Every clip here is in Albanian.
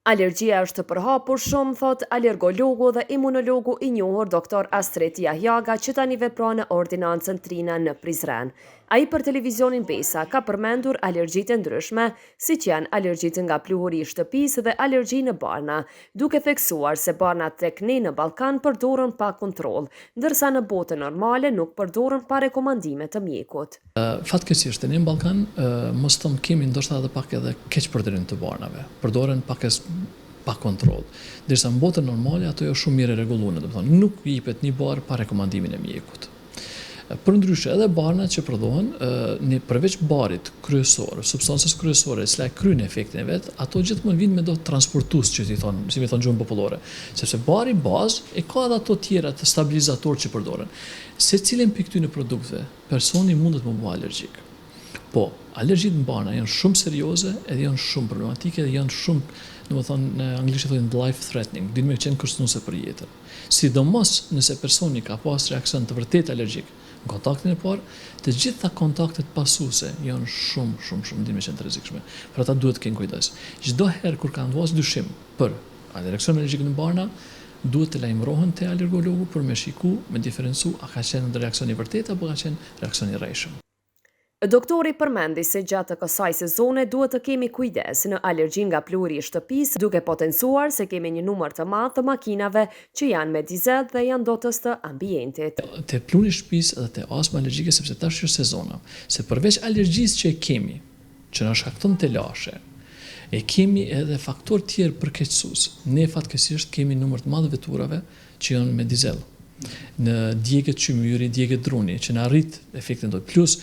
Alergjia është përhapur shumë, thot alergologu dhe imunologu i njohur Dr. Astrid Jahjaga, që tani vepron në ordinancën Trina në Prizren. Ai për televizionin Besa ka përmendur alergjitë ndryshme, siç janë alergjitë nga pluhuri i shtëpisë dhe alergji në barna, duke theksuar se barnat tek ne në Ballkan përdoren pa kontroll, ndërsa në botën normale nuk përdoren pa rekomandime të mjekut. Fatkeqësisht ne në Ballkan mos thëm kemi ndoshta edhe pak edhe keq përdorim të barnave. Përdoren pa kontroll. Ndërsa në botën normale ato janë shumë mirë rregulluara, do të thonë nuk jepet një barë pa rekomandimin e mjekut. Përndryshe edhe barnat që prodhohen, përveç barit kryesor, substancës kryesore, cila e kryen efektin e vet, ato gjithmonë vijnë me do transportues që si mi thon gjuhën popullore, sepse bari bazë e ka edhe ato tjera të stabilizator që përdoren. Secilin prej këtyre produkteve, personi mundet të bëjë alergjik. Po, alergjitë në barna janë shumë serioze, edhe janë shumë problematike, edhe janë shumë, domethënë në anglisht thonë life threatening, dinë me qenë kërcënuese për jetën. Sidomos nëse personi ka pas reaksion të vërtet alergjik në kontaktin e parë, të gjitha kontaktet pasuese janë shumë dinë me qenë të rrezikshme. Për ata duhet të kenë kujdes. Çdo herë kur kanë vënë dyshim për reaksion alergjik në barna, duhet të lajmërohen te alergologu për me shiku, me diferencu a ka qenë reaksion i vërtet apo ka qenë reaksion i rrejshëm. Doktori përmendi se gjatë kësaj sezone duhet të kemi kujdes në alergji nga pluhuri i shtëpisë, duke potencuar se kemi një numër të madh të makinave që janë me dizel dhe janë dotës të ambientit. Te pluhuri i shtëpisë edhe te astma alergjike, sepse tash është sezona, se përveç alergjisë që e kemi, që na shkakton të lashe, e kemi edhe faktor tjerë përkeqësues. Ne fatkeqësisht kemi numër të madh veturave që janë me dizel. Në djegët qymyri, djegët druni, që na arrit efektin dot plus.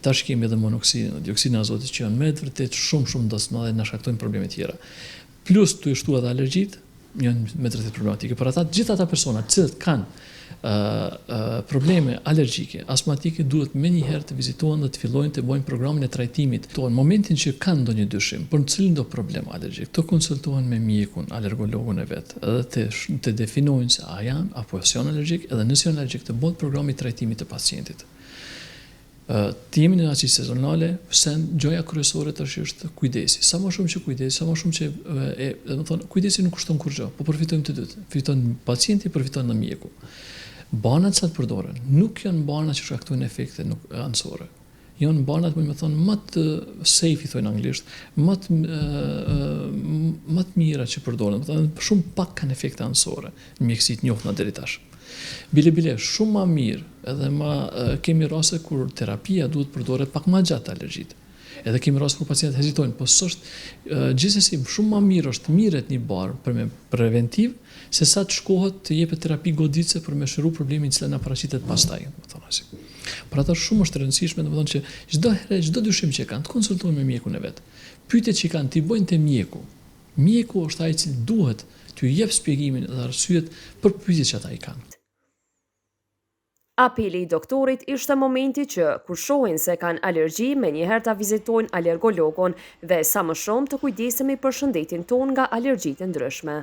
Tash kemi edhe monoksidin, dioksidin e azotit që janë me të vërtet shumë ndosma dhe na shkaktojnë probleme tjera. Plus tu shtuat edhe alergjitë, janë me të vërtet problematike. Për ata gjithë ata persona që kanë probleme alergjike, astmatike, duhet menjëherë të vizitohen dhe të fillojnë të bëjnë programin e trajtimit. Në momentin që kanë ndonjë dyshim për në cilin do problem alergjik, të konsultohen me mjekun, alergologun e vet, edhe të definojnë se a janë apo janë alergjik, edhe nëse janë alergjik të bëhet programi i trajtimit të pacientit. Të jemi në atë sezonale, se gjoja kryesore tash është kujdesi. Sa më shumë që kujdesi, sa më shumë që do të thonë kujdesi nuk kushton kurrë, po përfitojmë të dytë. Fiton pacienti, përfiton edhe mjeku. Banat sa të përdoren, nuk janë bana që shkaktojnë efekte anësore. Janë banat, më thonë, më të safe i thonë anglisht, më të mira që përdoren, shumë pak kanë efekte anësore në mjekësi të njohura deri tash. Bile shumë më mirë, edhe kemi raste kur terapia duhet përdoret pak më gjatë alergjitë. Edhe kemi raste kur pacientët hezitojnë, po s'është gjithsesi shumë më mirë është mirët një barë për me preventiv, se sa të shkohet të jepet terapi goditëse për me shëru problemin që na paraqitet pastaj, domethënë. Për ata shumë është e rëndësishme, domethënë që çdo dyshim që kanë të konsultojnë me mjekun e vet. Pyetjet që kanë t'i bëjnë te mjeku. Mjeku është ai që duhet t'ju jep shpjegimin dhe arsyet për pyetjet që ata i kanë. Apeli i doktorit ishte momenti që kur shohin se kanë alergji, menjëherë ta vizitojnë alergologun dhe sa më shumë të kujdesemi për shëndetin tonë nga alergjitë ndryshme.